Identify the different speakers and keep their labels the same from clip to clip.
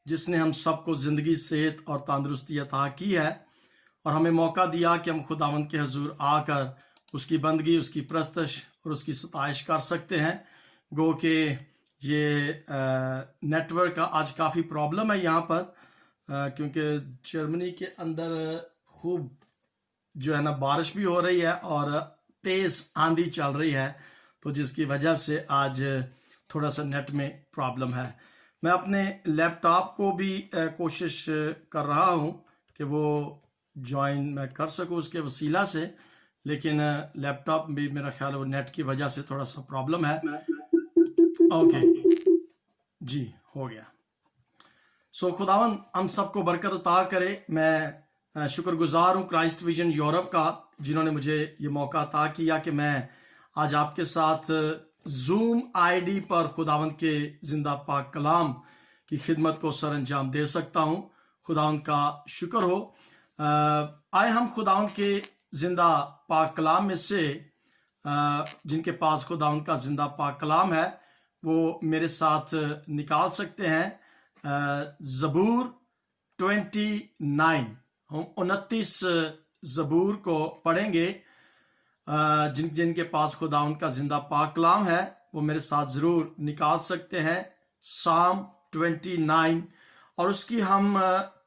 Speaker 1: جس نے ہم سب کو زندگی، صحت اور تندرستی عطا کی ہے اور ہمیں موقع دیا کہ ہم خداوند کے حضور آ کر اس کی بندگی، اس کی پرستش اور اس کی ستائش کر سکتے ہیں۔ گو کہ یہ نیٹ ورک کا آج کافی پرابلم ہے یہاں پر، کیونکہ جرمنی کے اندر خوب جو ہے نا بارش بھی ہو رہی ہے اور تیز آندھی چل رہی ہے، تو جس کی وجہ سے آج تھوڑا سا نیٹ میں پرابلم ہے۔ میں اپنے لیپ ٹاپ کو بھی کوشش کر رہا ہوں کہ وہ جوائن میں کر سکوں اس کے وسیلہ سے، لیکن لیپ ٹاپ بھی میرا خیال ہے وہ نیٹ کی وجہ سے تھوڑا سا پرابلم ہے۔ اوکے جی، ہو گیا۔ خداوند ہم سب کو برکت عطا کرے۔ میں شکر گزار ہوں کرائسٹ ویژن یورپ کا، جنہوں نے مجھے یہ موقع عطا کیا کہ میں آج آپ کے ساتھ زوم آئی ڈی پر خداوند کے زندہ پاک کلام کی خدمت کو سر انجام دے سکتا ہوں۔ خداوند کا شکر ہو۔ آئے ہم خداوند کے زندہ پاک کلام میں سے جن کے پاس خداوند کا زندہ پاک کلام ہے وہ میرے ساتھ نکال سکتے ہیں۔ زبور 29، ہم 29 زبور کو پڑھیں گے۔ جن کے پاس خداوند کا زندہ پاک کلام ہے وہ میرے ساتھ ضرور نکال سکتے ہیں۔ سام 29 اور اس کی ہم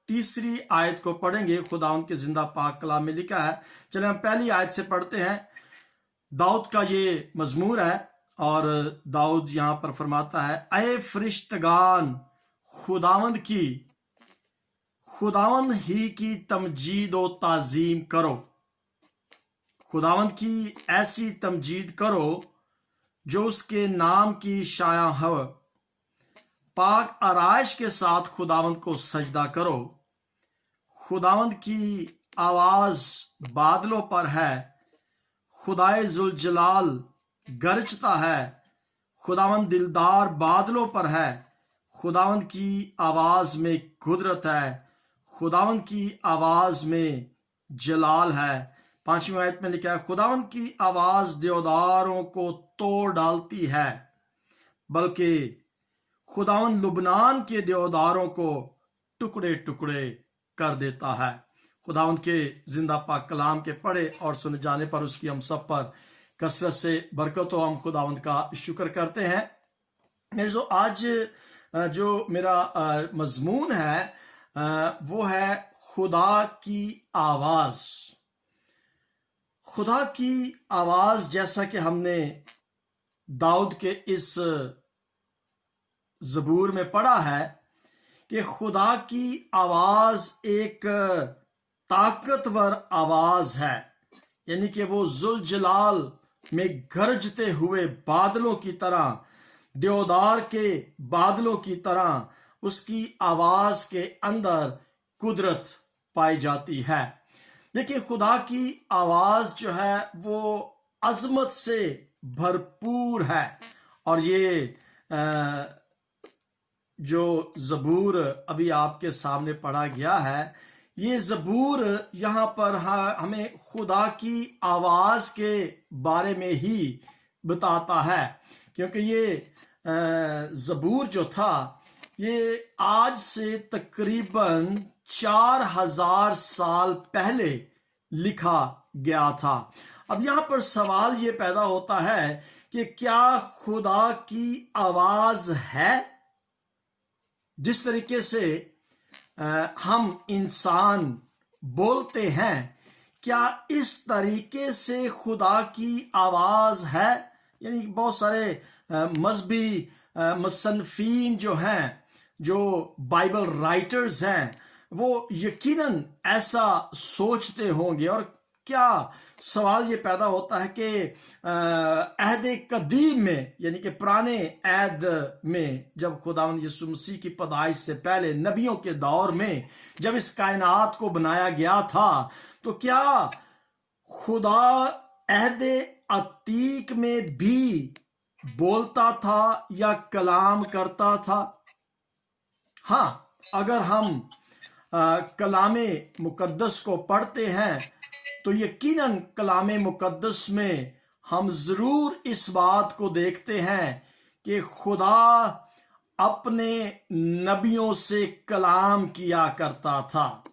Speaker 1: تیسری آیت کو پڑھیں گے۔ خداوند کے زندہ پاک کلام میں لکھا ہے، چلیں ہم پہلی آیت سے پڑھتے ہیں۔ داؤد کا یہ مزمور ہے اور داؤد یہاں پر فرماتا ہے، اے فرشتگان خداوند ہی کی تمجید و تعظیم کرو، خداوند کی ایسی تمجید کرو جو اس کے نام کی شایع ہو، پاک آرائش کے ساتھ خداوند کو سجدہ کرو۔ خداوند کی آواز بادلوں پر ہے، خدائے ذوالجلال گرجتا ہے، خداوند دلدار بادلوں پر ہے، خداوند کی آواز میں قدرت ہے، خداوند کی آواز میں جلال ہے۔ 5ویں آیت میں لکھا ہے، خداوند کی آواز دیوداروں کو توڑ ڈالتی ہے، بلکہ خداوند لبنان کے دیوداروں کو ٹکڑے ٹکڑے کر دیتا ہے۔ خداوند کے زندہ پاک کلام کے پڑھے اور سنے جانے پر اس کی ہم سب پر کثرت سے برکت ہو۔ ہم خداوند کا شکر کرتے ہیں۔ آج جو میرا مضمون ہے وہ ہے خدا کی آواز۔ خدا کی آواز، جیسا کہ ہم نے داؤد کے اس زبور میں پڑھا ہے کہ خدا کی آواز ایک طاقتور آواز ہے، یعنی کہ وہ ذوالجلال میں گرجتے ہوئے بادلوں کی طرح، دیودار کے بادلوں کی طرح اس کی آواز کے اندر قدرت پائی جاتی ہے۔ دیکھیں، خدا کی آواز جو ہے وہ عظمت سے بھرپور ہے، اور یہ جو زبور ابھی آپ کے سامنے پڑھا گیا ہے، یہ زبور یہاں پر ہمیں خدا کی آواز کے بارے میں ہی بتاتا ہے، کیونکہ یہ زبور جو تھا یہ آج سے تقریباً 4000 سال پہلے لکھا گیا تھا۔ اب یہاں پر سوال یہ پیدا ہوتا ہے کہ کیا خدا کی آواز ہے؟ جس طریقے سے ہم انسان بولتے ہیں، کیا اس طریقے سے خدا کی آواز ہے؟ یعنی بہت سارے مذہبی مصنفین جو ہیں، جو بائبل رائٹرز ہیں، وہ یقیناً ایسا سوچتے ہوں گے۔ اور کیا سوال یہ پیدا ہوتا ہے کہ عہد قدیم میں، یعنی کہ پرانے عہد میں، جب خداوند یسوع مسیح کی پیدائش سے پہلے نبیوں کے دور میں جب اس کائنات کو بنایا گیا تھا، تو کیا خدا عہد عتیق میں بھی بولتا تھا یا کلام کرتا تھا؟ ہاں، اگر ہم کلام مقدس کو پڑھتے ہیں تو یقیناً کلام مقدس میں ہم ضرور اس بات کو دیکھتے ہیں کہ خدا अपने नबियों से कलाम किया करता था।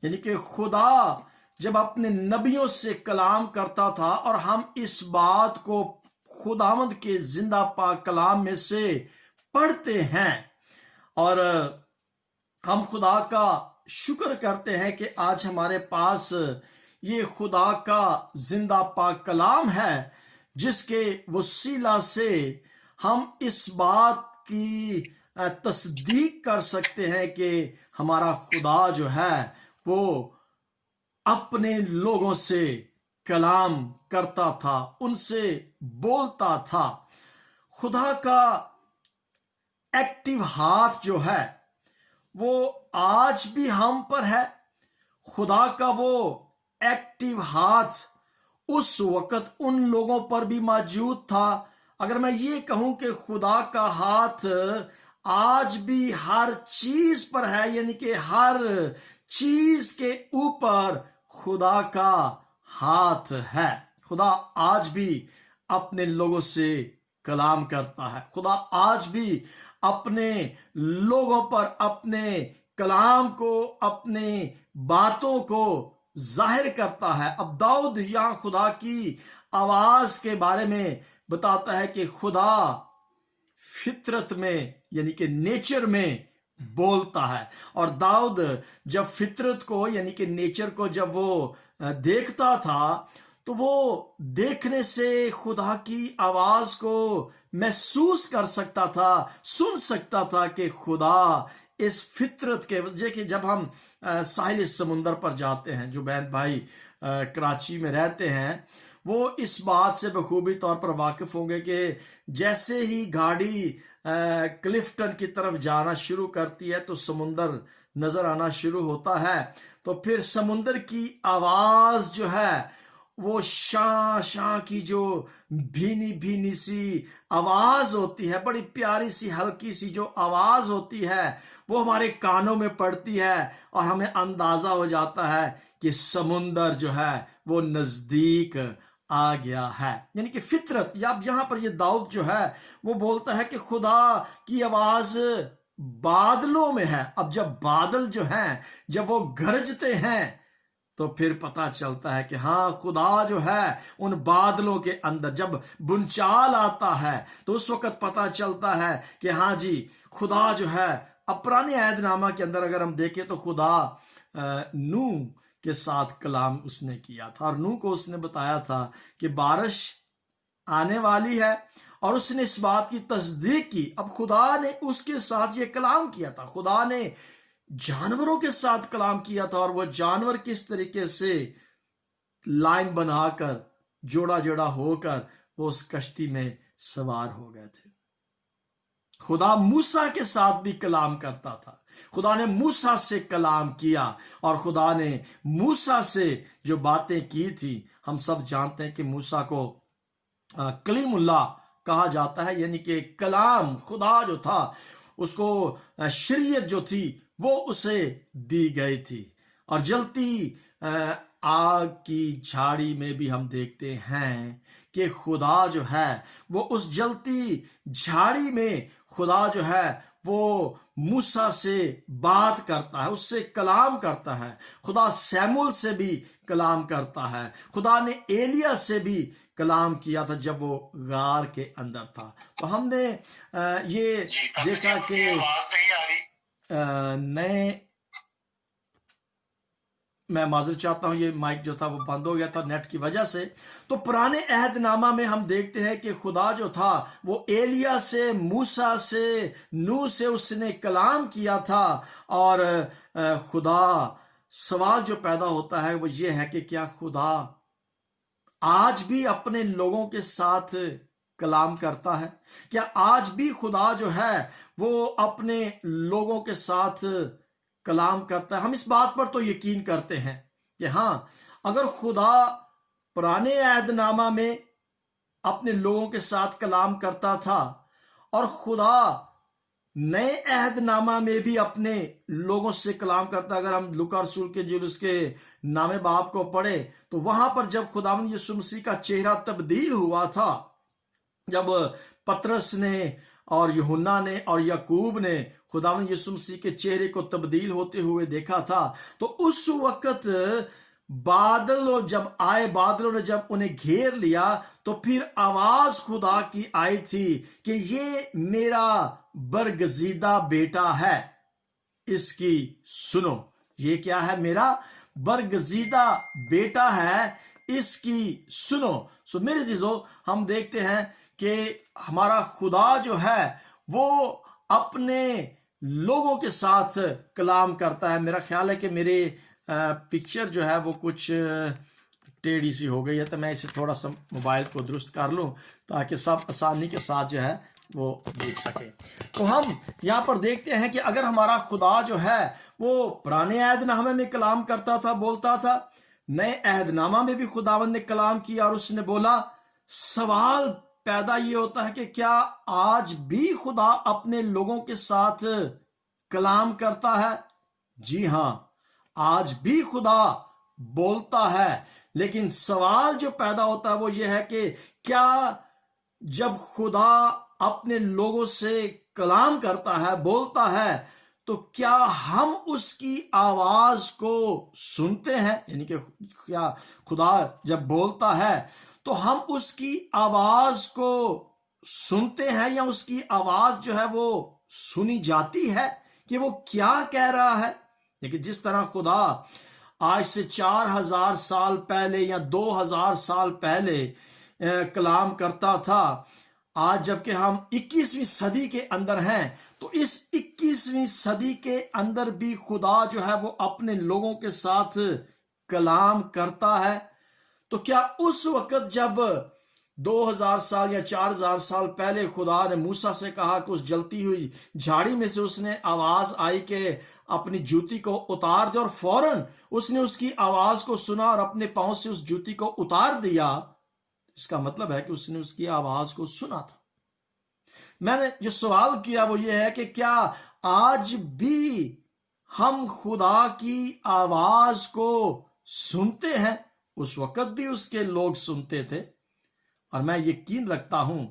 Speaker 1: यानी कि खुदा जब अपने नबियों से कलाम करता था, और हम इस बात को खुदावंद के जिंदा पाक कलाम में से पढ़ते हैं, और हम खुदा का शुक्र करते हैं कि आज हमारे पास ये खुदा का जिंदा पाक कलाम है, जिसके वसीला से हम इस बात की तस्दीक कर सकते हैं कि हमारा खुदा जो है वो अपने लोगों से कलाम करता था, उनसे बोलता था। खुदा का एक्टिव हाथ जो है वो आज भी हम पर है। खुदा का वो एक्टिव हाथ उस वक्त उन लोगों पर भी मौजूद था। अगर मैं ये कहूं कि खुदा का हाथ आज भी हर चीज पर है, यानी कि हर चीज के ऊपर खुदा का हाथ है। खुदा आज भी अपने लोगों से कलाम करता है। खुदा आज भी अपने लोगों पर अपने कलाम को, अपने बातों को जाहिर करता है। अब दाऊद यहां खुदा की आवाज के बारे में बताता है कि खुदा फितरत में, यानी कि नेचर में बोलता है। और दाऊद जब फितरत को, यानी कि नेचर को जब वो देखता था, तो वो देखने से खुदा की आवाज को महसूस कर सकता था, सुन सकता था कि खुदा इस फितरत के वजह कि जब हम साहिल समुंदर पर जाते हैं, जो बहन भाई कराची में रहते हैं वो इस बात से बखूबी तौर पर वाकिफ होंगे कि जैसे ही गाड़ी क्लिफ्टन की तरफ जाना शुरू करती है तो समुंदर नजर आना शुरू होता है। तो फिर समुंदर की आवाज जो है वो शां शां की जो भीनी भीनी सी आवाज होती है, बड़ी प्यारी सी हल्की सी जो आवाज होती है, वो हमारे कानों में पड़ती है और हमें अंदाजा हो जाता है कि समुंदर जो है वो नजदीक आ गया है। यानी कि फितरत, या यहां पर ये दाऊद जो है वो बोलता है कि खुदा की आवाज बादलों में है। अब जब बादल जो हैं जब वो गरजते हैं तो फिर पता चलता है कि हाँ, खुदा जो है उन बादलों के अंदर, जब बुनचाल आता है तो उस वक्त पता चलता है कि हाँ जी, खुदा जो है। अब पुराने अहदनामा के अंदर अगर हम देखें तो खुदा नूह के साथ कलाम उसने किया था, और नूह को उसने बताया था कि बारिश आने वाली है, और उसने इस बात की तस्दीक की। अब खुदा ने उसके साथ ये कलाम किया था। खुदा ने जानवरों के साथ कलाम किया था, और वो जानवर किस तरीके से लाइन बनाकर जोड़ा जोड़ा होकर वो उस कश्ती में सवार हो गए थे। खुदा मूसा के साथ भी कलाम करता था। खुदा ने मूसा से कलाम किया, और खुदा ने मूसा से जो बातें की थी, हम सब जानते हैं कि मूसा को कलीमुल्लाह कहा जाता है, यानी कि कलाम। खुदा जो था उसको शरीयत जो थी वो उसे दी गई थी। और जलती आग की झाड़ी में भी हम देखते हैं कि खुदा जो है वो उस जलती झाड़ी में खुदा जो है वो मूसा से बात करता है, उससे कलाम करता है। खुदा सैमुल से भी कलाम करता है। खुदा ने एलिया से भी कलाम किया था जब वो गार के अंदर था। तो हमने ये देखा कि नए, मैं माजूर चाहता हूं, ये माइक जो था वो बंद हो गया था नेट की वजह से। तो पुराने अहदनामा में हम देखते हैं कि खुदा जो था वो एलिया से, मूसा से, नूह से उसने कलाम किया था। और खुदा, सवाल जो पैदा होता है वो ये है कि क्या खुदा आज भी अपने लोगों के साथ कलाम करता है? क्या आज भी खुदा जो है वो अपने लोगों के साथ कलाम करता है? हम इस बात पर तो यकीन करते हैं कि हाँ, अगर खुदा पुराने अहदनामा में अपने लोगों के साथ कलाम करता था, और खुदा नए अहदनामा में भी अपने लोगों से कलाम करता। अगर हम लूका रसूल के जो उसके नामे बाप को पढ़े तो वहां पर जब खुदावंद यीशु मसीह का चेहरा तब्दील हुआ था, जब पतरस ने اور यूहन्ना ने और याकूब ने खुदावंद यीशु मसीह के चेहरे को तब्दील होते हुए देखा था, तो उस वक्त बादल जब आए, बादलों ने जब उन्हें घेर लिया, तो फिर आवाज खुदा की आई थी कि ये मेरा बरगजीदा बेटा है, इसकी सुनो। ये क्या है? मेरा बरगजीदा बेटा है, इसकी सुनो। सो मेरे जीजो, हम देखते हैं कि हमारा खुदा जो है वो अपने लोगों के साथ कलाम करता है। मेरा ख्याल है कि मेरे पिक्चर जो है वो कुछ टेढ़ी सी हो गई है, तो मैं इसे थोड़ा सा मोबाइल को दुरुस्त कर लूं ताकि सब आसानी के साथ जो है वो देख सके। तो हम यहाँ पर देखते हैं कि अगर हमारा खुदा जो है वो पुराने अहदनामे में कलाम करता था, बोलता था, नए अहदनामा में भी खुदावंद ने कलाम किया और उसने बोला, सवाल पैदा ये होता है कि क्या आज भी खुदा अपने लोगों के साथ कलाम करता है? जी हाँ, आज भी खुदा बोलता है, लेकिन सवाल जो पैदा होता है वो ये है कि क्या जब खुदा अपने लोगों से कलाम करता है, बोलता है, तो क्या हम उसकी आवाज को सुनते हैं? यानी कि क्या खुदा जब बोलता है तो हम उसकी आवाज को सुनते हैं, या उसकी आवाज जो है वो सुनी जाती है कि वो क्या कह रहा है? लेकिन जिस तरह खुदा आज से 4000 साल पहले या 2000 साल पहले कलाम करता था, आज जबकि हम 21वीं सदी के अंदर हैं, तो इस 21वीं सदी के अंदर भी खुदा जो है वो अपने लोगों के साथ कलाम करता है। तो क्या उस वक्त जब 2000 साल या 4000 साल पहले खुदा ने मूसा से कहा कि उस जलती हुई झाड़ी में से उसने आवाज आई कि अपनी जूती को उतार दे, और फौरन उसने उसकी आवाज को सुना और अपने पांव से उस जूती को उतार दिया, इसका मतलब है कि उसने उसकी आवाज को सुना था। मैंने जो सवाल किया वो ये है कि क्या आज भी हम खुदा की आवाज को सुनते हैं? उस वक्त भी उसके लोग सुनते थे, और मैं यकीन रखता हूं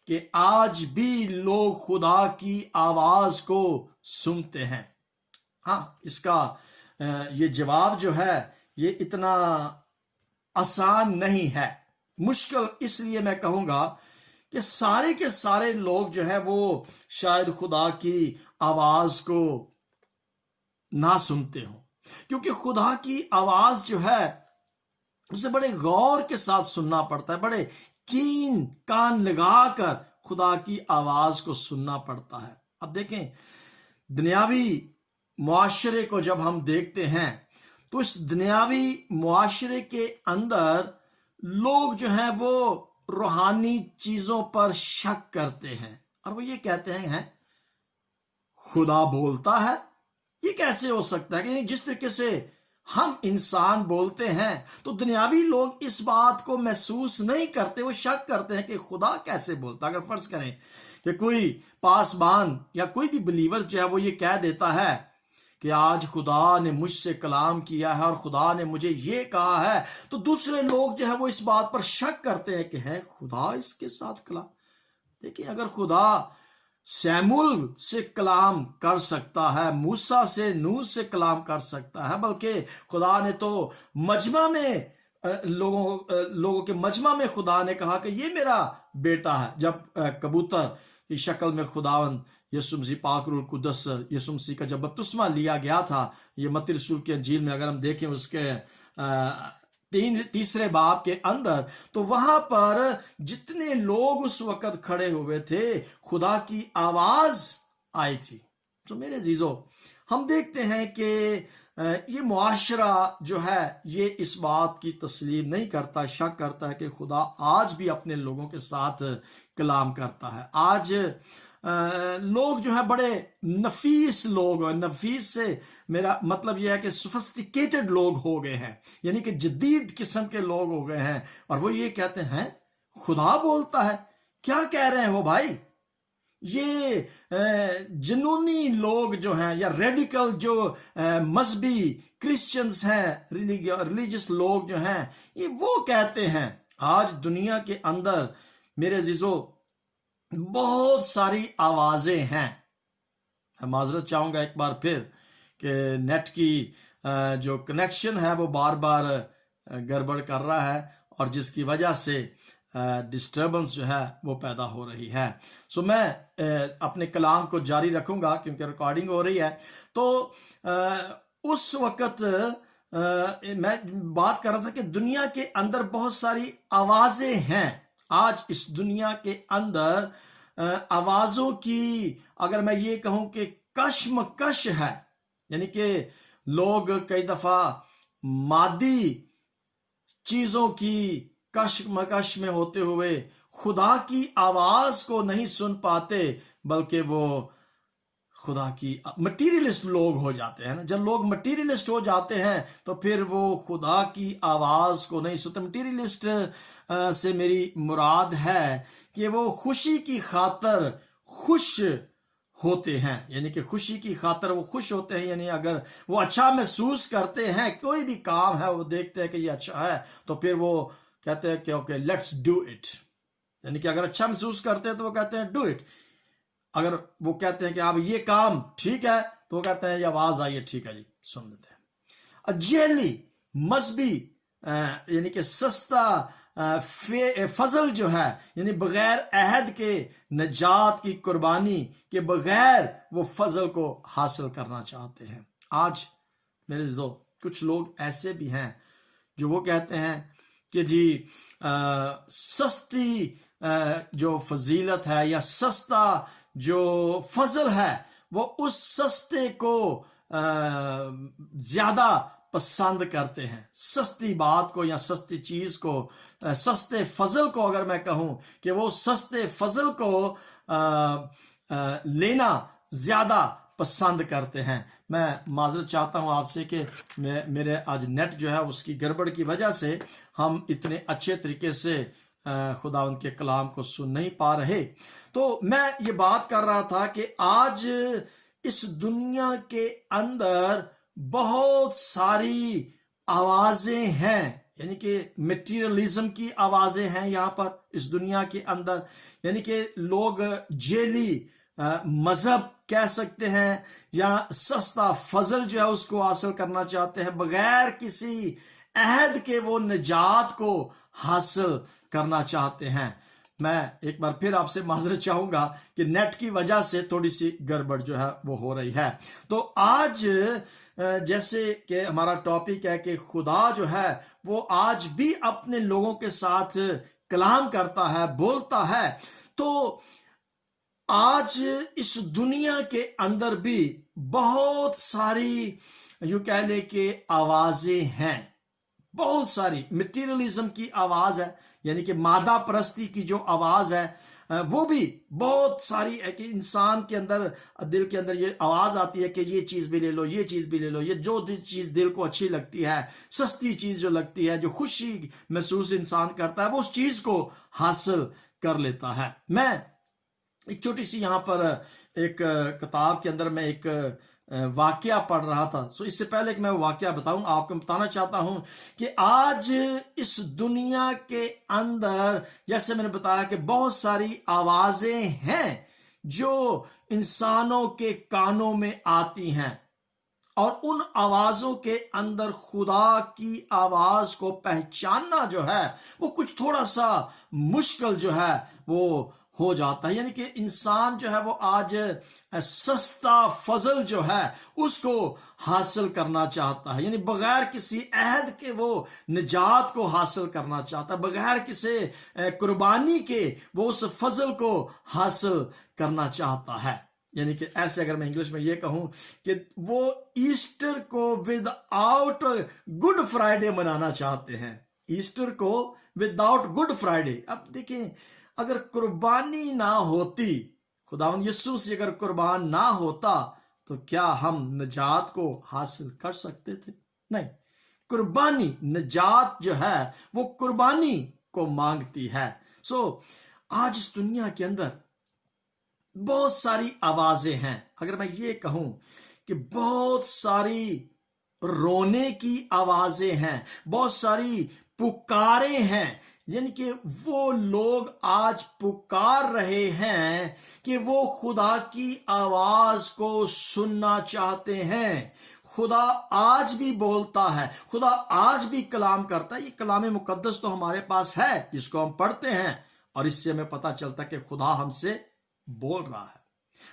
Speaker 1: कि आज भी लोग खुदा की आवाज को सुनते हैं। हाँ, इसका ये जवाब जो है ये इतना आसान नहीं है, मुश्किल इसलिए मैं कहूंगा कि सारे के सारे लोग जो है वो शायद खुदा की आवाज को ना सुनते हो, क्योंकि खुदा की आवाज जो है उसे बड़े गौर के साथ सुनना पड़ता है, बड़े कीन कान लगाकर खुदा की आवाज को सुनना पड़ता है। अब देखें, दुनियावी मुआशरे को जब हम देखते हैं तो इस दुनियावी मुआशरे के अंदर लोग जो हैं वो रूहानी चीजों पर शक करते हैं, और वो ये कहते हैं खुदा बोलता है, ये कैसे हो सकता है? कि जिस तरीके से हम इंसान बोलते हैं तो दुनियावी लोग इस बात को महसूस नहीं करते, वो शक करते हैं कि खुदा कैसे बोलता। अगर फर्ज करें कि कोई पासबान या कोई भी बिलीवर जो है वो ये कह देता है कि आज खुदा ने मुझसे कलाम किया है और खुदा ने मुझे ये कहा है, तो दूसरे लोग जो है वो इस बात पर शक करते हैं कि है खुदा इसके साथ कलाम। देखिए, अगर खुदा सैमुल से कलाम कर सकता है, मूसा से, नूह से कलाम कर सकता है, बल्कि खुदा ने तो मजमा में लोगों के मजमा में खुदा ने कहा कि ये मेरा बेटा है। जब कबूतर की शक्ल में खुदावंद यीशु मसीह पाक रूह कुद्दस यीशु मसीह का जब बपतिस्मा लिया गया था, ये मत्ती रसूल की अंजील में अगर हम देखें उसके तीसरे बाब के अंदर, तो वहां पर जितने लोग उस वक्त खड़े हुए थे, खुदा की आवाज आई थी। तो मेरे जीजो, हम देखते हैं कि ये मुआशरा जो है ये इस बात की तस्लीम नहीं करता, शक करता है कि खुदा आज भी अपने लोगों के साथ कलाम करता है। आज लोग जो है बड़े नफीस लोग, नफीस से मेरा मतलब यह है कि सोफिस्टिकेटेड लोग हो गए हैं, यानी कि जदीद किस्म के लोग हो गए हैं, और वो ये कहते हैं खुदा बोलता है। क्या कह रहे हो भाई? ये जुनूनी लोग जो हैं या रेडिकल जो मजहबी क्रिश्चियंस हैं, रिलीजियस लोग जो हैं, ये वो कहते हैं। आज दुनिया के अंदर मेरे अजीजों बहुत सारी आवाजें हैं। मैं माजरत चाहूंगा एक बार फिर कि नेट की जो कनेक्शन है वो बार बार गड़बड़ कर रहा है और जिसकी वजह से डिस्टर्बेंस जो है वो पैदा हो रही है। सो मैं अपने कलाम को जारी रखूंगा क्योंकि रिकॉर्डिंग हो रही है। तो उस वक्त मैं बात कर रहा था कि दुनिया के अंदर बहुत सारी आवाजें हैं। आज इस दुनिया के अंदर आवाजों की अगर मैं ये कहूं कि कश्मकश है, यानी कि लोग कई दफा मादी चीजों की कश्मकश में होते हुए खुदा की आवाज को नहीं सुन पाते, बल्कि वो खुदा की मटीरियलिस्ट लोग हो जाते हैं ना। जब लोग मटीरियलिस्ट हो जाते हैं तो फिर वो खुदा की आवाज को नहीं सुनते। मटीरियलिस्ट से मेरी मुराद है कि वो खुशी की खातर खुश होते हैं, यानी कि खुशी की खातर वो खुश होते हैं। यानी अगर वो अच्छा महसूस करते हैं, कोई भी काम है वो देखते हैं कि ये अच्छा है, तो फिर वो कहते हैं कि ओके लेट्स डू इट। यानी कि अगर अच्छा महसूस करते हैं तो वो कहते हैं डू इट। अगर वो कहते हैं कि आप ये काम ठीक है तो वो कहते हैं ये आवाज आई है, ठीक है जी सुन लेते हैं। अजेली मजहबी यानी कि सस्ता फजल जो है, यानी बगैर अहद के नजात की कुर्बानी के बगैर वो फजल को हासिल करना चाहते हैं। आज मेरे जो कुछ लोग ऐसे भी हैं जो वो कहते हैं कि जी सस्ती जो फजीलत है या सस्ता जो फजल है वो उस सस्ते को ज्यादा पसंद करते हैं। सस्ती बात को या सस्ती चीज को, सस्ते फजल को अगर मैं कहूं कि वो सस्ते फजल को लेना ज्यादा पसंद करते हैं। मैं माजरत चाहता हूं आपसे कि मेरे आज नेट जो है उसकी गड़बड़ की वजह से हम इतने अच्छे तरीके से खुदावंद के कलाम को सुन नहीं पा रहे। तो मैं ये बात कर रहा था कि आज इस दुनिया के अंदर बहुत सारी आवाजें हैं, यानी कि मटीरियलिज्म की आवाजें हैं यहाँ पर इस दुनिया के अंदर। यानी कि लोग जेली मजहब कह सकते हैं या सस्ता फजल जो है उसको हासिल करना चाहते हैं, बगैर किसी अहद के वो निजात को हासिल करना चाहते हैं। मैं एक बार फिर आपसे माजरत चाहूंगा कि नेट की वजह से थोड़ी सी गड़बड़ जो है वो हो रही है। तो आज जैसे कि हमारा टॉपिक है कि खुदा जो है वो आज भी अपने लोगों के साथ कलाम करता है, बोलता है। तो आज इस दुनिया के अंदर भी बहुत सारी यूं कह ले कि आवाजें हैं, बहुत सारी। मटीरियलिज्म की आवाज है, यानी कि मादा परस्ती की जो आवाज है वो भी बहुत सारी है कि इंसान के अंदर, दिल के अंदर ये आवाज आती है कि ये चीज भी ले लो, ये चीज भी ले लो। ये जो चीज दिल को अच्छी लगती है, सस्ती चीज जो लगती है, जो खुशी महसूस इंसान करता है, वो उस चीज को हासिल कर लेता है। मैं एक छोटी सी यहाँ पर एक किताब के अंदर मैं एक वाकया पढ़ रहा था। सो इससे पहले कि मैं वाकया बताऊं, आपको बताना चाहता हूं कि आज इस दुनिया के अंदर जैसे मैंने बताया कि बहुत सारी आवाजें हैं जो इंसानों के कानों में आती हैं, और उन आवाजों के अंदर खुदा की आवाज को पहचानना जो है वो कुछ थोड़ा सा मुश्किल जो है वो हो जाता है। यानी कि इंसान जो है वो आज सस्ता फजल जो है उसको हासिल करना चाहता है, यानी बगैर किसी अहद के वो निजात को हासिल करना चाहता है, बगैर किसी कुर्बानी के वो उस फजल को हासिल करना चाहता है। यानी कि ऐसे अगर मैं इंग्लिश में ये कहूं कि वो ईस्टर को विदाउट गुड फ्राइडे मनाना चाहते हैं, ईस्टर को विदाउट गुड फ्राइडे। अब देखें, अगर कुर्बानी ना होती, खुदावंद यीशु मसीह अगर कुर्बान ना होता तो क्या हम निजात को हासिल कर सकते थे? नहीं। कुर्बानी, निजात जो है वो कुर्बानी को मांगती है। सो आज इस दुनिया के अंदर बहुत सारी आवाजें हैं। अगर मैं ये कहूं कि बहुत सारी रोने की आवाजें हैं, बहुत सारी पुकारे हैं, यानी कि वो लोग आज पुकार रहे हैं कि वो खुदा की आवाज को सुनना चाहते हैं। खुदा आज भी बोलता है, खुदा आज भी कलाम करता है। ये कलाम मुकद्दस तो हमारे पास है जिसको हम पढ़ते हैं, और इससे हमें पता चलता है कि खुदा हमसे बोल रहा है,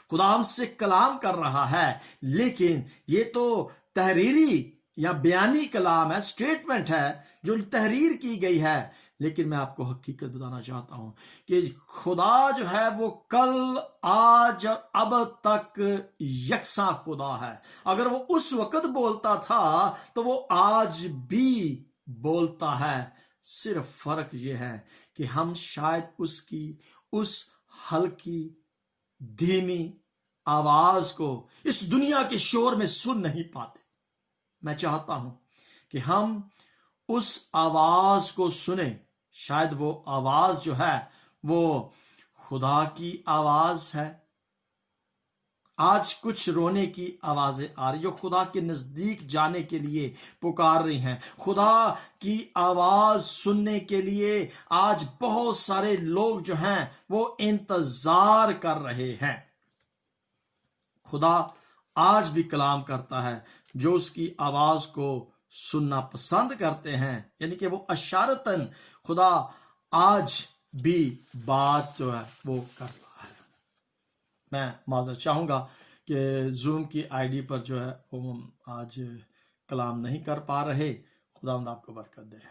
Speaker 1: खुदा हमसे कलाम कर रहा है। लेकिन ये तो तहरीरी या बयानी कलाम है, स्टेटमेंट है जो तहरीर की गई है। लेकिन मैं आपको हकीकत बताना चाहता हूं कि खुदा जो है वो कल, आज और अब तक यकसा खुदा है। अगर वो उस वक्त बोलता था तो वो आज भी बोलता है। सिर्फ फर्क ये है कि हम शायद उसकी उस हल्की धीमी आवाज को इस दुनिया के शोर में सुन नहीं पाते। मैं चाहता हूं कि हम उस आवाज को सुने। शायद वो आवाज जो है वो खुदा की आवाज है। आज कुछ रोने की आवाजें आ रही जो खुदा के नजदीक जाने के लिए पुकार रही हैं। खुदा की आवाज सुनने के लिए आज बहुत सारे लोग जो हैं वो इंतजार कर रहे हैं। खुदा आज भी कलाम करता है। जो उसकी आवाज को सुनना पसंद करते हैं, यानी कि वो अशारतन खुदा आज भी बात जो है वो करता है। मैं माजरत चाहूँगा कि जूम की आईडी पर जो है वो हम आज कलाम नहीं कर पा रहे। खुदा आपको बरकत दे।